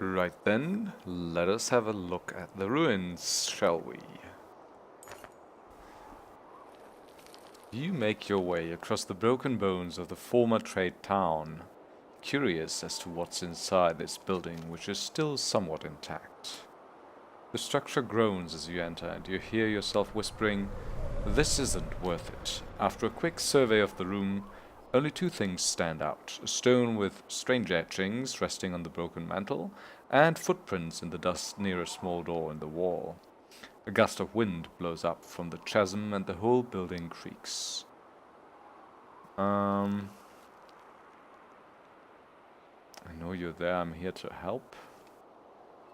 Right then, let us have a look at the ruins, shall we? You make your way across the broken bones of the former trade town, curious as to what's inside this building, which is still somewhat intact. The structure groans as you enter, and you hear yourself whispering, "This isn't worth it." After a quick survey of the room, only two things stand out: a stone with strange etchings resting on the broken mantel, and footprints in the dust near a small door in the wall. A gust of wind blows up from the chasm, and the whole building creaks. I know you're there, I'm here to help.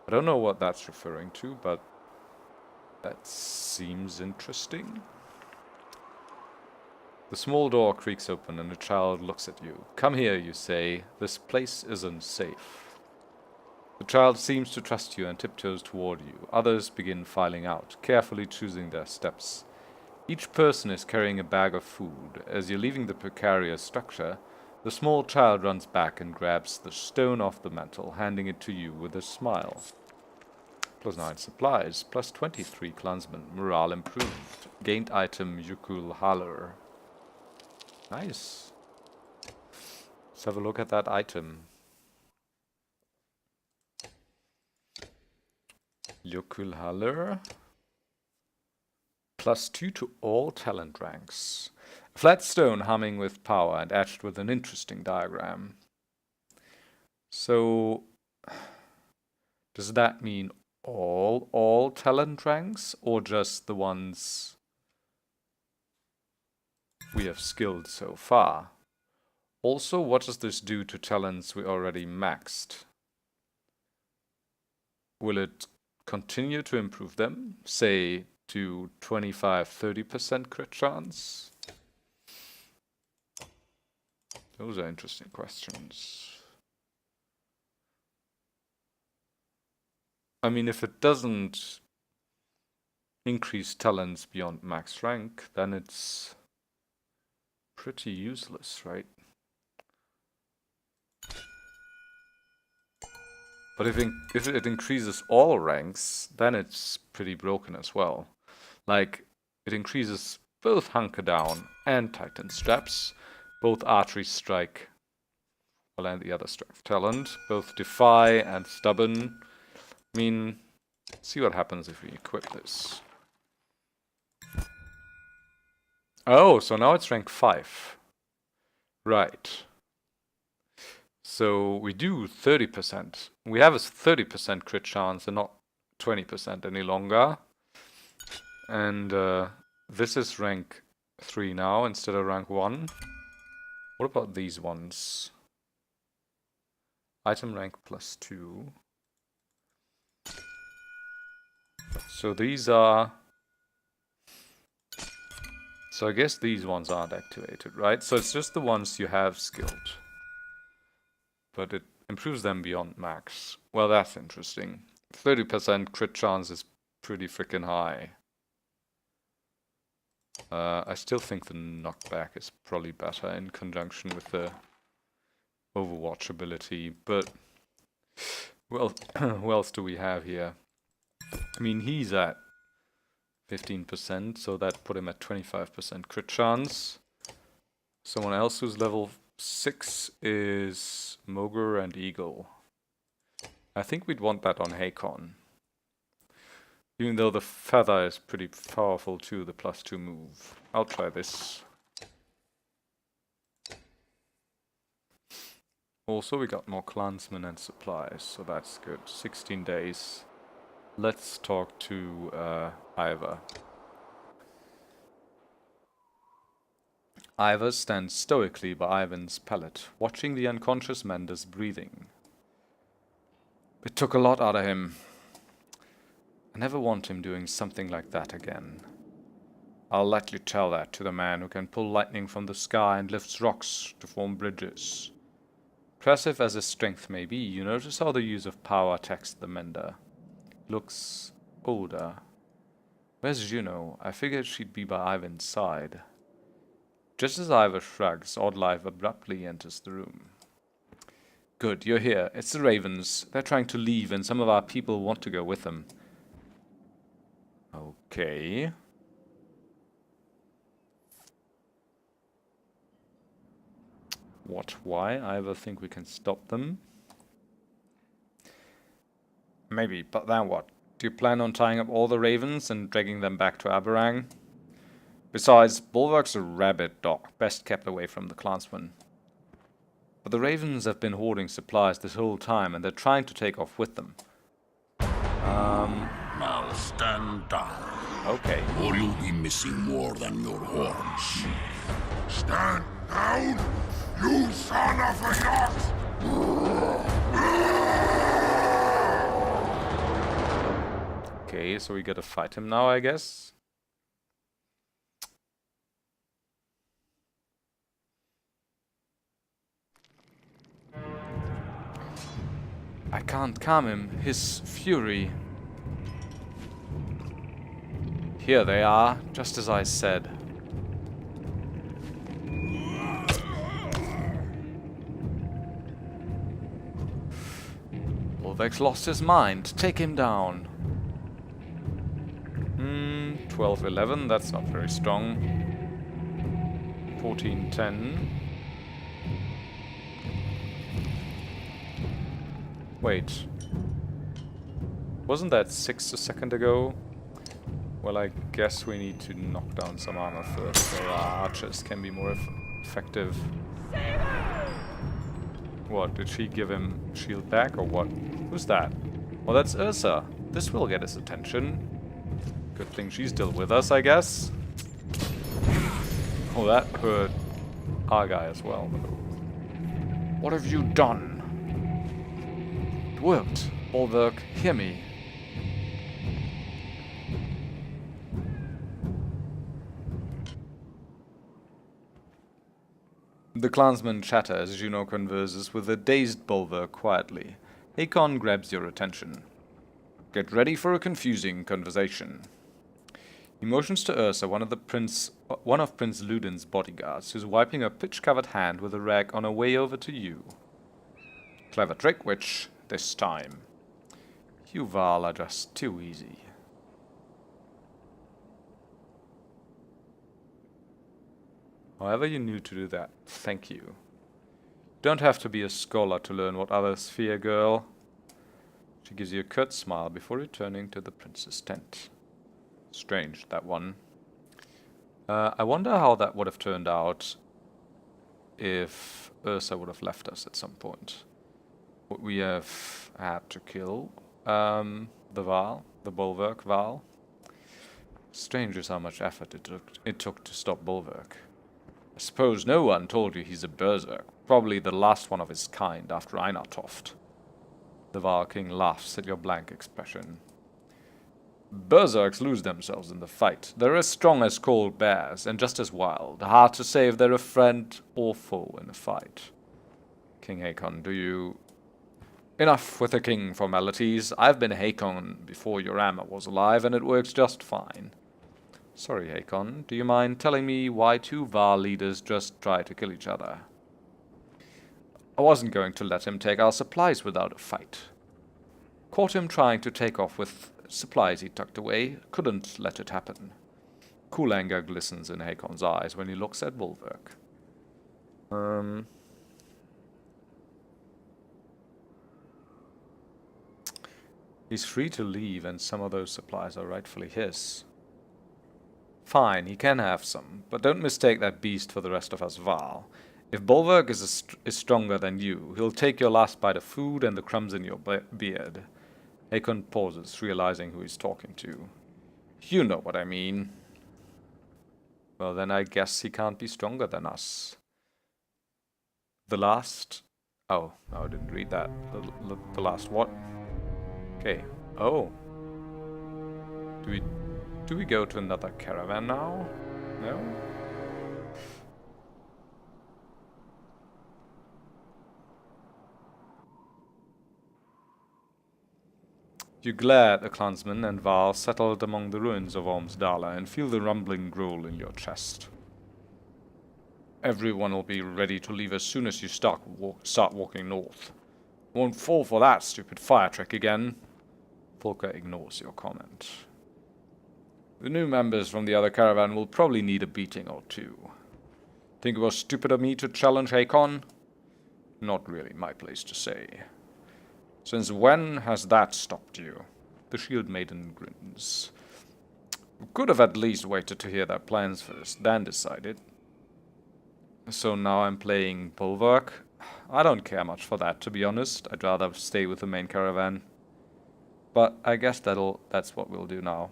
I don't know what that's referring to, but that seems interesting. The small door creaks open and a child looks at you. "Come here," you say. "This place isn't safe." The child seems to trust you and tiptoes toward you. Others begin filing out, carefully choosing their steps. Each person is carrying a bag of food. As you're leaving the precarious structure, the small child runs back and grabs the stone off the mantel, handing it to you with a smile. +9 supplies, +23 clansmen, morale improved. Gained item Yukul-Haller. Nice. Let's have a look at that item. Yukul-Haller. +2 to all talent ranks. A flat stone humming with power and etched with an interesting diagram. So, does that mean all talent ranks, or just the ones we have skilled so far? Also, what does this do to talents we already maxed? Will it continue to improve them, say to 25-30% crit chance? Those are interesting questions. I mean, if it doesn't increase talents beyond max rank, then it's pretty useless, right? But if it increases all ranks, then it's pretty broken as well. Like, it increases both Hunker Down and Titan Straps, both Archery Strike, well, and the other Strength Talent, both Defy and Stubborn. I mean, see what happens if we equip this. Oh, so now it's rank 5. Right. So we do 30%. We have a 30% crit chance and not 20% any longer. And this is rank 3 now instead of rank 1. What about these ones? Item rank +2. So these are... So I guess these ones aren't activated, right? So it's just the ones you have skilled. But it improves them beyond max. Well, that's interesting. 30% crit chance is pretty freaking high. I still think the knockback is probably better in conjunction with the Overwatch ability, but... Well, who else do we have here? I mean, he's at 15%, so that put him at 25% crit chance. Someone else who's level 6 is Mogre and Eagle. I think we'd want that on Hakon. Even though the feather is pretty powerful too, the +2 move. I'll try this. Also, we got more clansmen and supplies, so that's good. 16 days. Let's talk to Ivor. Ivor stands stoically by Ivan's pallet, watching the unconscious Mender's breathing. It took a lot out of him. I never want him doing something like that again. I'll let you tell that to the man who can pull lightning from the sky and lifts rocks to form bridges. Impressive as his strength may be, you notice how the use of power attacks the Mender. Looks older. Where's Juno? I figured she'd be by Ivan's side. Just as Ivor shrugs, Oddlife abruptly enters the room. Good, you're here. It's the ravens. They're trying to leave, and some of our people want to go with them. Okay. What? Why? I ever think we can stop them? Maybe, but then what? Do you plan on tying up all the ravens and dragging them back to Aberrang? Besides, Bolverk's a rabid dog, best kept away from the clansmen. But the ravens have been hoarding supplies this whole time, and they're trying to take off with them. Now stand down. Okay. Or you'll be missing more than your horns. Stand down, you son of a yacht! Okay, so we gotta fight him now, I guess. I can't calm him. His fury. Here they are, just as I said. Bolverk's lost his mind. Take him down. 12-11, that's not very strong. 14-10. Wait. Wasn't that 6 a second ago? Well, I guess we need to knock down some armor first, so our archers can be more effective. What, did she give him shield back, or what? Who's that? Well, that's Ursa. This will get his attention. Good thing she's still with us, I guess. Oh, that hurt our guy as well, though. What have you done? It worked. Bolverk, hear me. The clansmen chatter as Juno converses with the dazed Bolverk quietly. Hakon grabs your attention. Get ready for a confusing conversation. He motions to Ursa, one of Prince Ludin's bodyguards, who's wiping her pitch-covered hand with a rag on her way over to you. Clever trick, witch, this time. You Val are just too easy. However you knew to do that, thank you. Don't have to be a scholar to learn what others fear, girl. She gives you a curt smile before returning to the prince's tent. Strange, that one. I wonder how that would have turned out if Ursa would have left us at some point. Would we have had to kill the Bolverk Val? Strange is how much effort it took to stop Bolverk. I suppose no one told you he's a berserk, probably the last one of his kind after Einartoft. The Val King laughs at your blank expression. Berserks lose themselves in the fight. They're as strong as cold bears, and just as wild. Hard to say if they're a friend or foe in a fight. King Hakon, do you... Enough with the king formalities. I've been Hakon before your Amma was alive, and it works just fine. Sorry, Hakon. Do you mind telling me why two Val leaders just try to kill each other? I wasn't going to let him take our supplies without a fight. Caught him trying to take off with supplies he tucked away. Couldn't let it happen. Cool anger glistens in Hakon's eyes when he looks at Bolverk. He's free to leave, and some of those supplies are rightfully his. Fine, he can have some, but don't mistake that beast for the rest of us Val. If Bolverk is stronger than you, he'll take your last bite of food and the crumbs in your beard. Hakon pauses, realizing who he's talking to. You know what I mean. Well, then I guess he can't be stronger than us. The last... Oh, no, I didn't read that. The last what? Okay. Oh. Do we go to another caravan now? No? You glare at the clansmen and Val settled among the ruins of Ormsdalr and feel the rumbling growl in your chest. Everyone will be ready to leave as soon as you start walking north. Won't fall for that stupid fire trick again. Folka ignores your comment. The new members from the other caravan will probably need a beating or two. Think it was stupid of me to challenge Hakon? Not really my place to say. Since when has that stopped you? The shield maiden grins. Could have at least waited to hear their plans first, then decided. So now I'm playing Bolverk. I don't care much for that, to be honest. I'd rather stay with the main caravan. But I guess that's what we'll do now.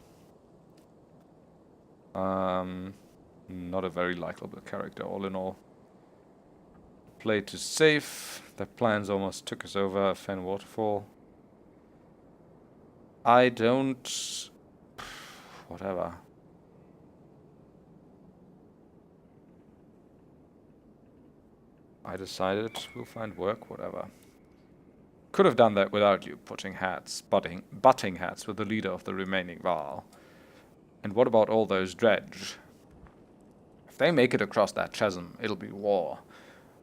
Not a very likable character, all in all. Play to safe. Their plans almost took us over. Fen Waterfall. I don't... Whatever. I decided we'll find work, whatever. Could have done that without you butting heads with the leader of the remaining Val. And what about all those dredge? If they make it across that chasm, it'll be war.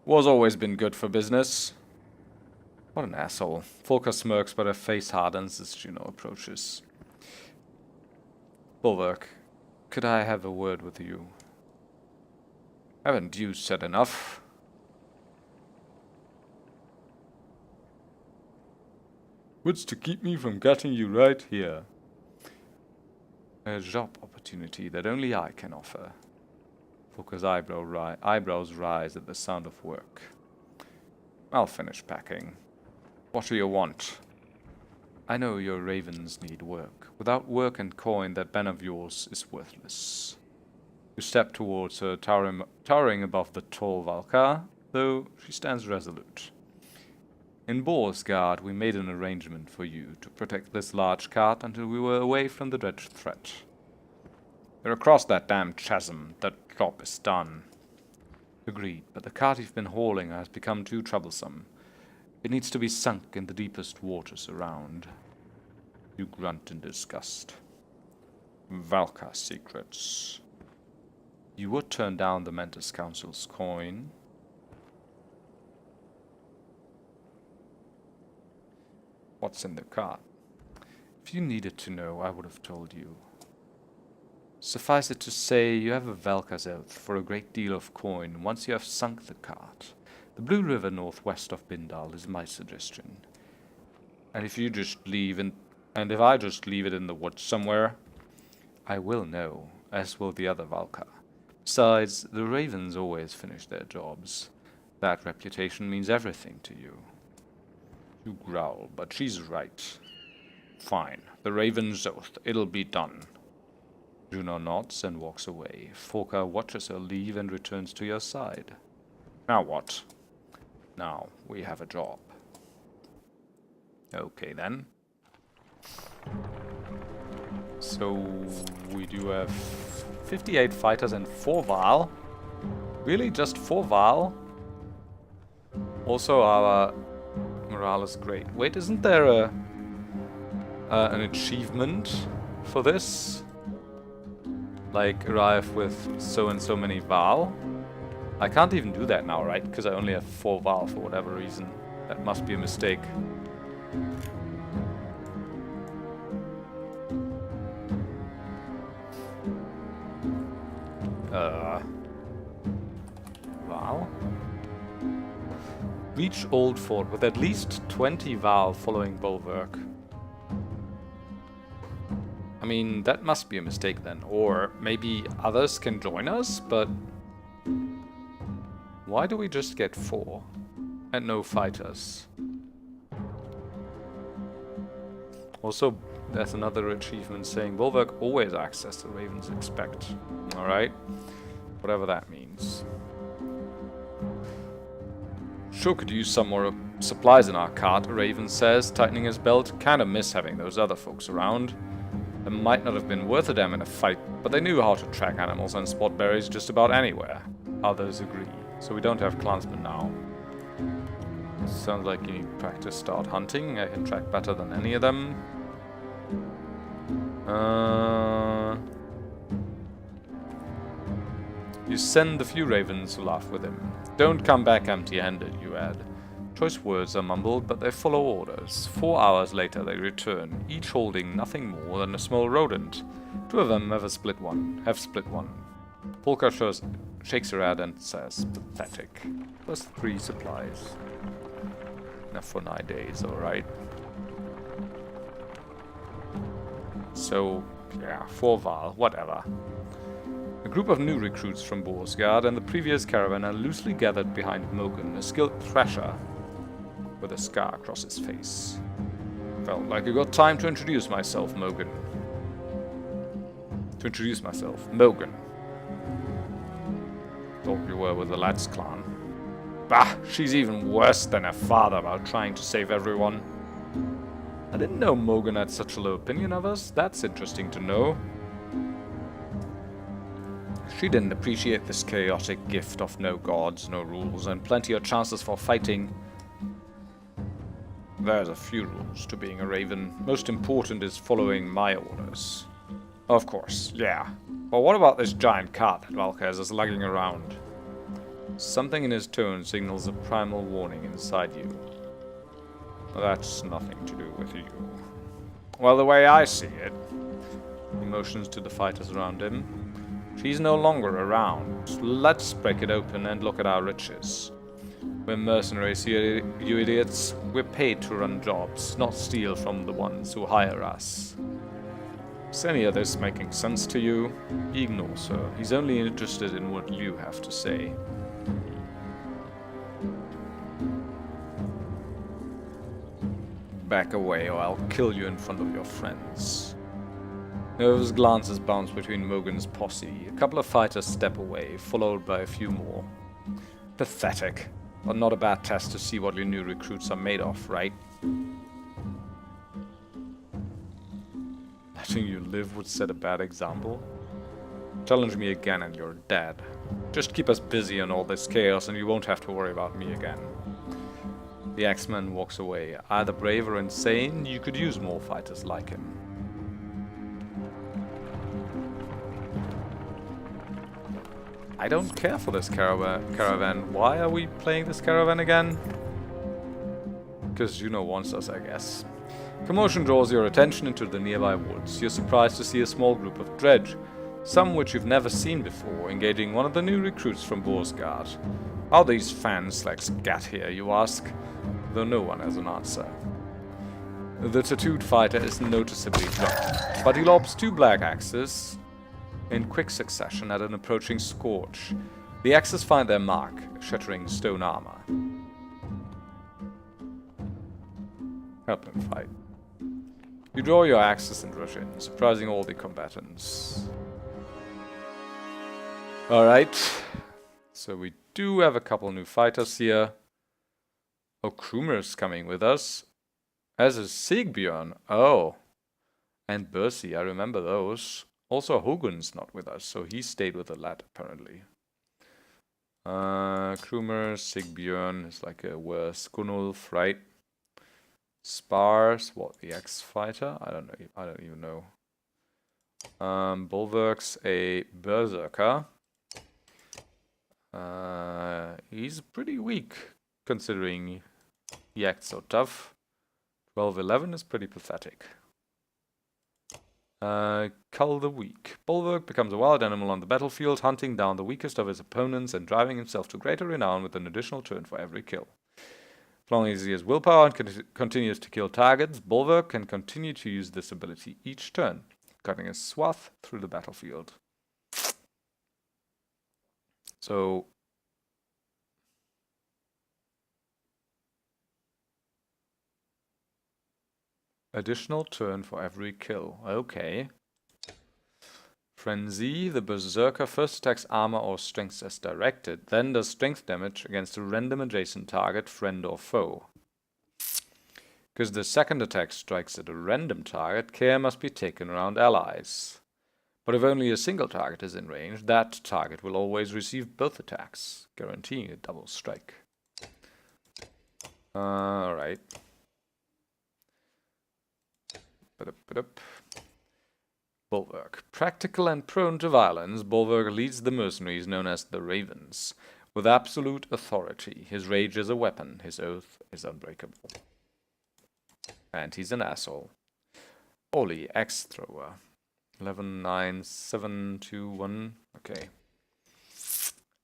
War's always been good for business. What an asshole. Folka smirks, but her face hardens as Juno approaches. Bolverk, could I have a word with you? Haven't you said enough? What's to keep me from getting you right here? A job opportunity that only I can offer. Folka's eyebrows rise at the sound of work. I'll finish packing. What do you want? I know your ravens need work. Without work and coin, that band of yours is worthless. You step towards her, towering above the tall Valka, though she stands resolute. In Bolverk, we made an arrangement for you to protect this large cart until we were away from the dredge threat. We're across that damn chasm. That job is done. Agreed, but the cart you've been hauling has become too troublesome. It needs to be sunk in the deepest waters around. You grunt in disgust. Valka secrets. You would turn down the Mentis Council's coin. What's in the cart? If you needed to know, I would have told you. Suffice it to say, you have a Valka's oath for a great deal of coin once you have sunk the cart. The Blue River northwest of Bindal is my suggestion. And if you just leave and if I just leave it in the woods somewhere, I will know, as will the other Valka. Besides, the ravens always finish their jobs. That reputation means everything to you. You growl, but she's right. Fine, the raven's oath, it'll be done. Juno nods and walks away. Folka watches her leave and returns to your side. Now what? Now we have a job. Okay then. So we do have 58 fighters and 4 Val. Really, just 4 Val? Also our morale is great. Wait, isn't there an achievement for this? Like, arrive with so and so many Val? I can't even do that now, right? Because I only have 4 Val for whatever reason. That must be a mistake. Val? Reach Old Fort with at least 20 Val following Bolverk. I mean, that must be a mistake then. Or maybe others can join us, but... Why do we just get 4? And no fighters? Also, there's another achievement saying Bolverk always acts as the ravens expect. Alright? Whatever that means. Sure could use some more supplies in our cart, Raven says, tightening his belt. Kinda miss having those other folks around. It might not have been worth a damn in a fight, but they knew how to track animals and spot berries just about anywhere. Others agree. So we don't have clansmen now. Sounds like you need practice start hunting. I can track better than any of them. You send the few ravens who laugh with him. Don't come back empty-handed, you add. Choice words are mumbled, but they follow orders. 4 hours later they return, each holding nothing more than a small rodent. 2 of them have split one. Folka shakes her head and says, pathetic. Plus 3 supplies. Enough for 9 days, alright. So, yeah, 4 Val, whatever. A group of new recruits from Bolverk and the previous caravan are loosely gathered behind Mogan, a skilled thrasher with a scar across his face. Felt like a good time to introduce myself, Mogan. Mogan. Thought you were with the Lads clan. Bah, she's even worse than her father about trying to save everyone. I didn't know Mogan had such a low opinion of us. That's interesting to know. She didn't appreciate this chaotic gift of no gods, no rules, and plenty of chances for fighting. There's a few rules to being a raven. Most important is following my orders. Of course, yeah. But what about this giant cat that Valkaz is lugging around? Something in his tone signals a primal warning inside you. That's nothing to do with you. Well, the way I see it, he motions to the fighters around him. She's no longer around. Let's break it open and look at our riches. We're mercenaries, you idiots. We're paid to run jobs, not steal from the ones who hire us. Is any of this making sense to you? He ignores her. He's only interested in what you have to say. Back away or I'll kill you in front of your friends. Nervous glances bounce between Mogan's posse. A couple of fighters step away, followed by a few more. Pathetic, but not a bad test to see what your new recruits are made of, right? Letting you live would set a bad example. Challenge me again and you're dead. Just keep us busy on all this chaos and you won't have to worry about me again. The Axeman walks away. Either brave or insane, you could use more fighters like him. I don't care for this caravan. Why are we playing this caravan again? Because Juno wants us, I guess. Commotion draws your attention into the nearby woods. You're surprised to see a small group of dredge, some which you've never seen before, engaging one of the new recruits from Bolverk. How these fans get here, you ask? Though no one has an answer. The tattooed fighter is noticeably drunk, but he lobs 2 black axes in quick succession at an approaching scorch. The axes find their mark, shattering stone armor. Help him fight. You draw your axes and rush in, surprising all the combatants. Alright, so we do have a couple new fighters here. Oh, Krumer's coming with us. As is Sigbjörn. Oh. And Bercy, I remember those. Also, Hogun's not with us, so he stayed with the lad, apparently. Krumer, Sigbjörn is like a worse Gunnulf, right? Spars, what, the X-Fighter? I don't even know. Bolverk's a Berserker. He's pretty weak, considering he acts so tough. 12-11 is pretty pathetic. Cull the Weak. Bolverk becomes a wild animal on the battlefield, hunting down the weakest of his opponents and driving himself to greater renown with an additional turn for every kill. As long as he has willpower and continues to kill targets, Bolverk can continue to use this ability each turn, cutting a swath through the battlefield. So additional turn for every kill. Okay. Frenzy. The Berserker first attacks armor or strength as directed, then does strength damage against a random adjacent target, friend or foe. Because the second attack strikes at a random target, care must be taken around allies. But if only a single target is in range, that target will always receive both attacks, guaranteeing a double strike. Alright. Bolverk. Practical and prone to violence, Bolverk leads the mercenaries known as the Ravens. with absolute authority. His rage is a weapon. His oath is unbreakable. And he's an asshole. Oli, axe thrower. 11, 9, 7, 2, 1. Okay.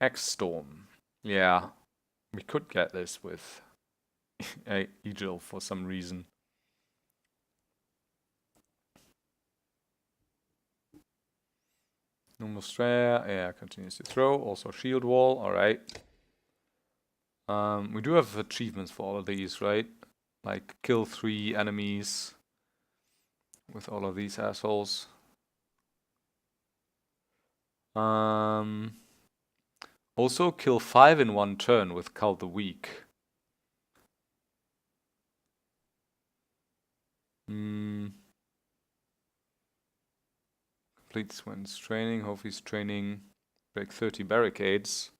Axe storm. Yeah. We could get this with Egil for some reason. Normal strength. Yeah, continues to throw. Also shield wall. Alright. We do have achievements for all of these, right? Like kill 3 enemies with all of these assholes. Also kill 5 in 1 turn with Cull the Weak. Complete Swen's training, Hofi's training, break 30 barricades.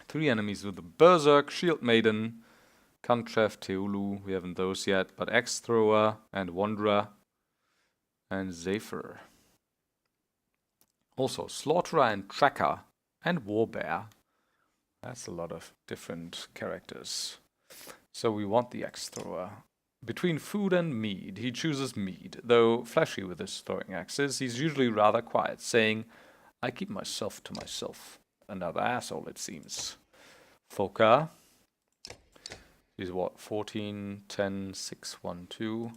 3 enemies with the Berserk, Shield Maiden, Kantrev, Teulu, we haven't those yet, but Axe Thrower and Wanderer and Zephyr. Also Slaughterer and Tracker and Warbear. That's a lot of different characters. So we want the Axe Thrower. Between food and mead, he chooses mead. Though flashy with his throwing axes, he's usually rather quiet, saying, I keep myself to myself. Another asshole, it seems. Folka. He's what, 14, 10, 6, 1, 2.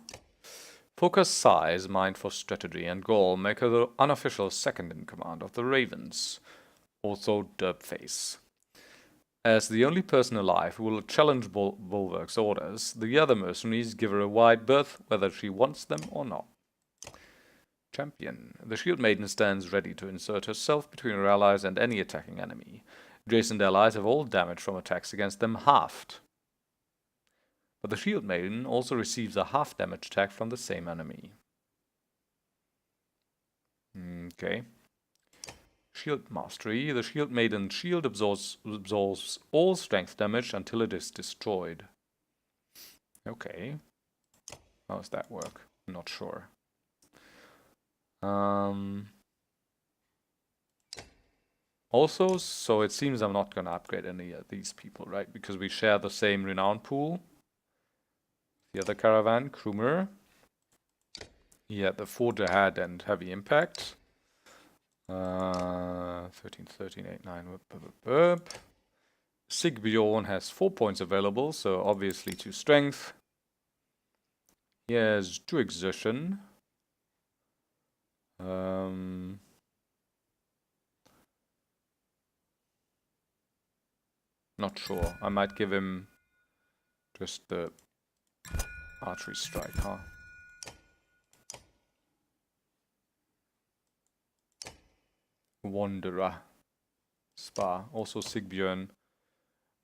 Folka's size, mind for strategy, and goal make her the unofficial second in command of the Ravens. Also Derpface. As the only person alive who will challenge Bolverk's orders, the other mercenaries give her a wide berth whether she wants them or not. Champion. The Shield Maiden stands ready to insert herself between her allies and any attacking enemy. Adjacent allies have all damage from attacks against them halved. But the Shield Maiden also receives a half damage attack from the same enemy. Okay. Shield Mastery. The Shield Maiden's shield absorbs all strength damage until it is destroyed. Okay. How does that work? I'm not sure. Also, so it seems I'm not going to upgrade any of these people, right? Because we share the same renown pool. The other caravan, Krumer. He had the Forge Ahead and Heavy Impact. 13, 13, 8, 9. Sigbjorn has 4 points available, so obviously 2 strength. He has 2 exertion. Not sure. I might give him just the archery strike, huh? Wanderer. Spa. Also Sigbjorn.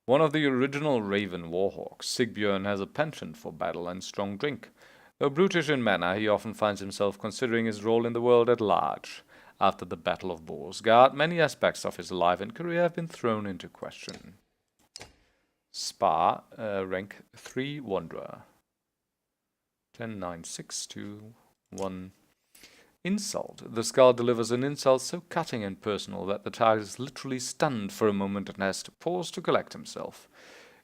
One of the original Raven Warhawks, Sigbjorn has a penchant for battle and strong drink. Though brutish in manner, he often finds himself considering his role in the world at large. After the Battle of Borsgard, many aspects of his life and career have been thrown into question. Spa, rank 3 Wanderer. 10, 9, 6, 2, 1. Insult. The skull delivers an insult so cutting and personal that the target is literally stunned for a moment and has to pause to collect himself.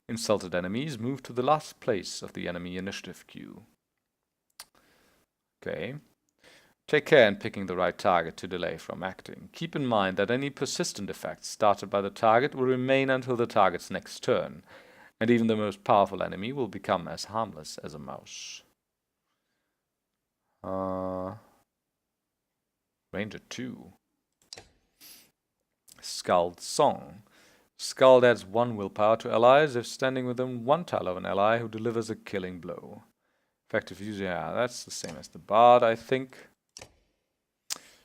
Insulted enemies move to the last place of the enemy initiative queue. Okay. Take care in picking the right target to delay from acting. Keep in mind that any persistent effects started by the target will remain until the target's next turn, and even the most powerful enemy will become as harmless as a mouse. Ranger 2. Skald Song. Skald adds 1 willpower to allies if standing within 1 tile of an ally who delivers a killing blow. Effective use, yeah, that's the same as the Bard, I think.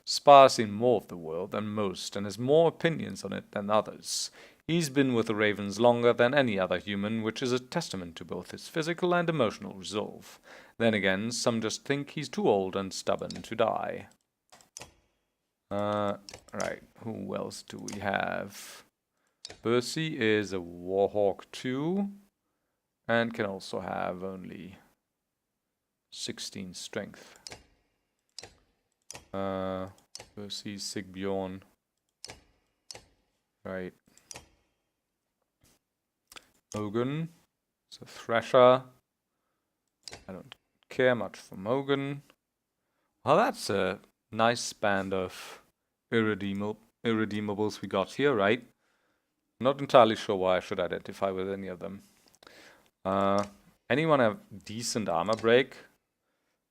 Spa has seen more of the world than most and has more opinions on it than others. He's been with the Ravens longer than any other human, which is a testament to both his physical and emotional resolve. Then again, some just think he's too old and stubborn to die. Right, who else do we have? Percy is a Warhawk 2 and can also have only 16 strength. Percy, Sigbjorn. Right. Mogan. It's a Thresher. I don't care much for Mogan. Well, that's a nice band of irredeemables we got here, right? Not entirely sure why I should identify with any of them. Anyone have decent armor break?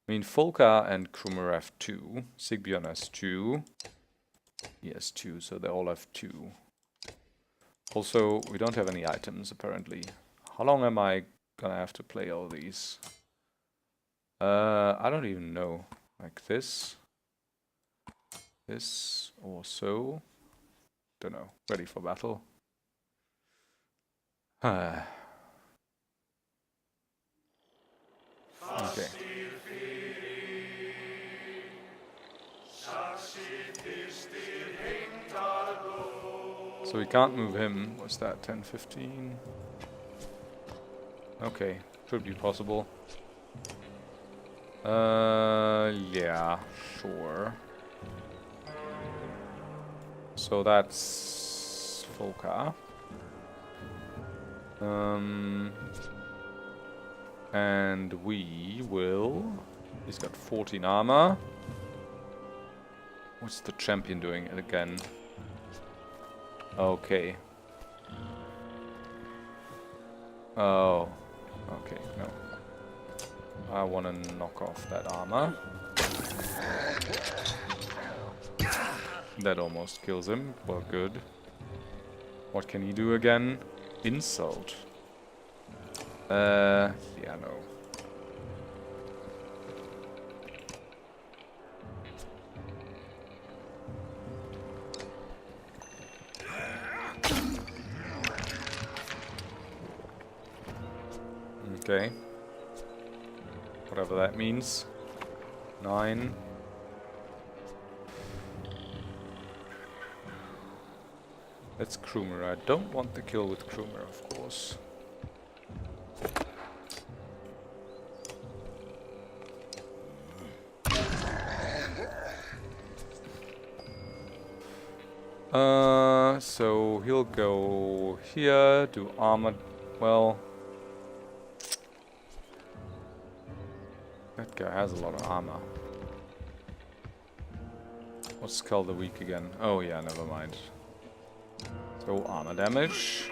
I mean, Folka and Krumer have 2. Sigbjorn has 2. He has 2, so they all have 2. Also, we don't have any items, apparently. How long am I gonna have to play all these? I don't even know. Like this. This, or so. Don't know. Ready for battle. Okay. So we can't move him. What's that? 10, 15? Okay. Should be possible. Yeah, sure. So that's Folka. And we will... He's got 14 armor. What's the champion doing again? Okay. Oh. Okay, no. I want to knock off that armor. That almost kills him. Well, good. What can he do again? Insult. Yeah, no. Okay. Whatever that means. 9. That's Krumer. I don't want the kill with Krumer, of course. So he'll go here, do armor. Well, that guy has a lot of armor. What's Skull the weak again? Oh yeah, never mind. So armor damage.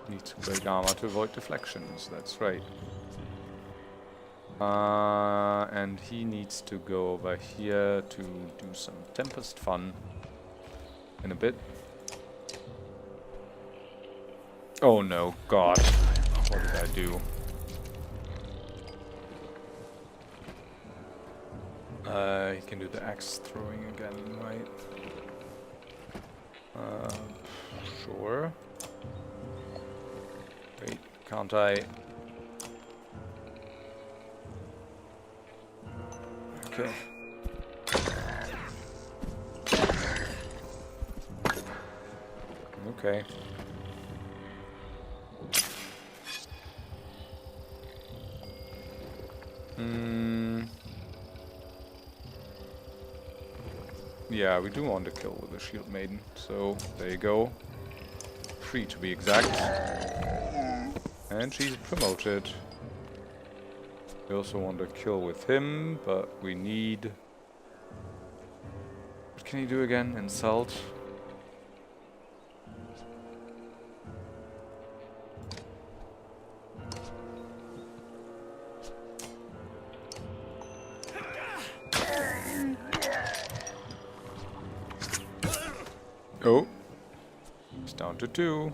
Need to break armor to avoid deflections, that's right. And he needs to go over here to do some Tempest fun in a bit. Oh no, God. What did I do? He can do the axe throwing again, right? Sure. Wait, can't I? Okay. Okay. Yeah, we do want to kill with the Shield Maiden, so there you go. 3 to be exact. And she's promoted. We also want to kill with him, but we need... What can he do again? Insult? Oh. It's down to 2.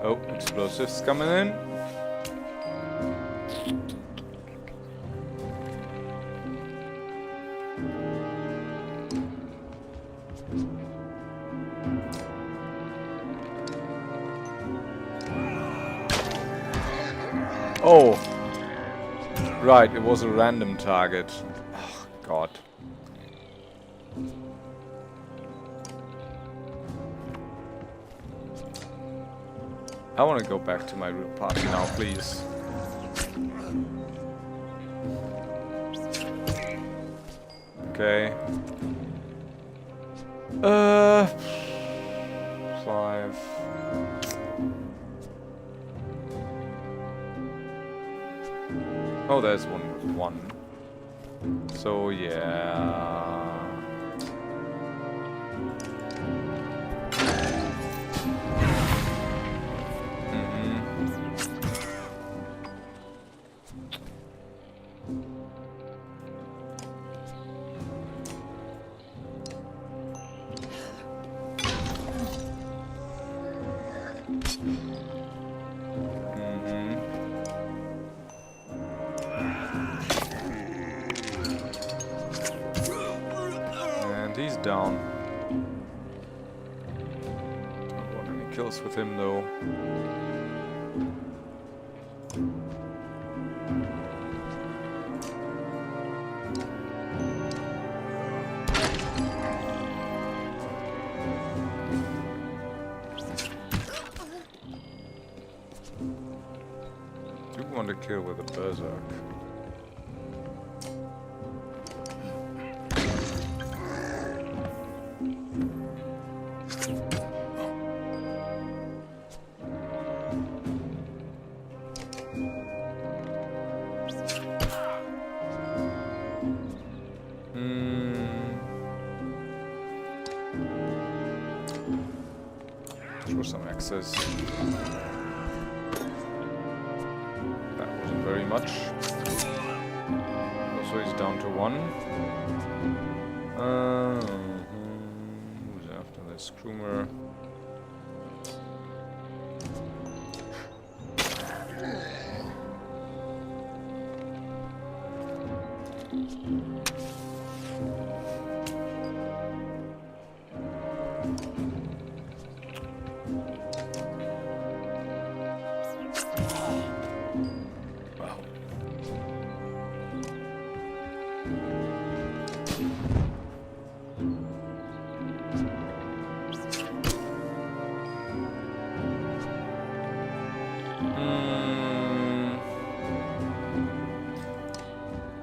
Oh, explosives coming in. Oh! Right, it was a random target. Oh, God. I want to go back to my real party now, please. Okay. 5. Oh, there's one with 1. So, yeah. And he's down. Don't want any kills with him though. Do want to kill with a berserk. Throw some access. That wasn't very much. Also, he's down to 1. Who's after this? Krumer.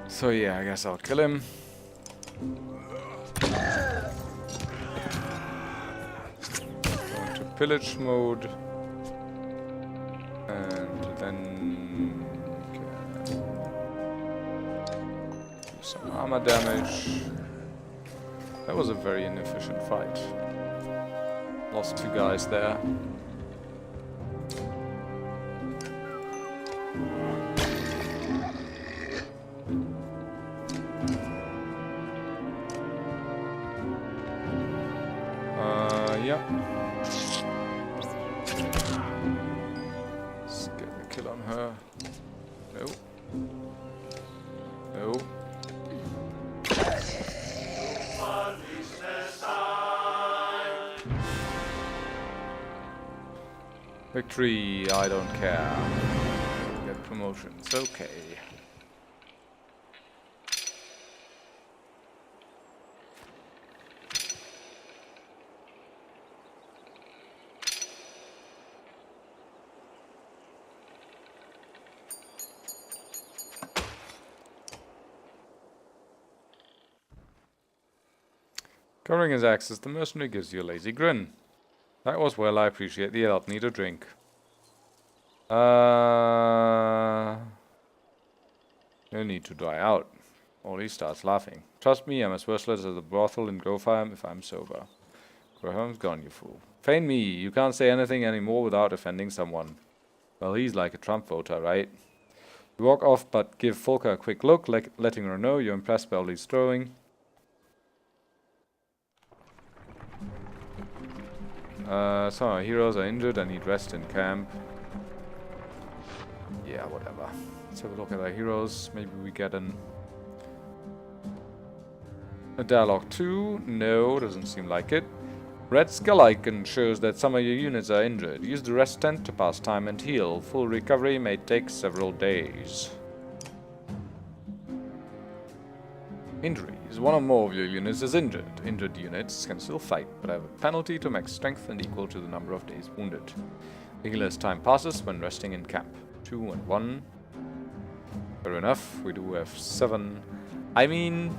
So yeah, I guess I'll kill him. Go into pillage mode. And then do some armor damage. That was a very inefficient fight. Lost 2 guys there. Yeah. Let's get the kill on her. No. No. Victory, I don't care. Get promotions, okay. Covering his axes, the mercenary gives you a lazy grin. That was well, I appreciate the help. Need a drink. No need to dry out. Ollie starts laughing. Trust me, I'm as worthless as a brothel in Groveheim if I'm sober. Groveheim's gone, you fool. Feign me, you can't say anything anymore without offending someone. Well, he's like a Trump voter, right? You walk off, but give Folka a quick look, letting her know you're impressed by Ollie's throwing. Some of our heroes are injured and need rest in camp. Yeah, whatever. Let's have a look at our heroes. Maybe we get a dialogue 2. No, doesn't seem like it. Red skull icon shows that some of your units are injured. Use the rest tent to pass time and heal. Full recovery may take several days. Injuries. One or more of your units is injured. Injured units can still fight, but have a penalty to max strength and equal to the number of days wounded. The healer's time passes when resting in camp. 2 and 1. Fair enough. We do have 7. I mean,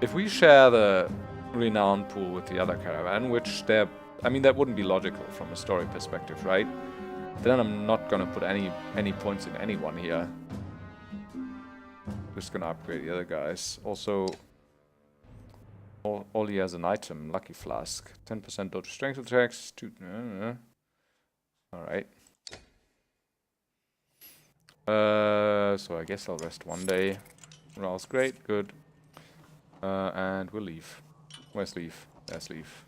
if we share the renown pool with the other caravan, which they're... I mean, that wouldn't be logical from a story perspective, right? Then I'm not gonna put any points in anyone here. Just gonna upgrade the other guys. Also, all he has an item, Lucky Flask. 10% dodge strength attacks. Alright. So I guess I'll rest 1 day. Morale's great, good. And we'll leave. Where's leave? There's leave.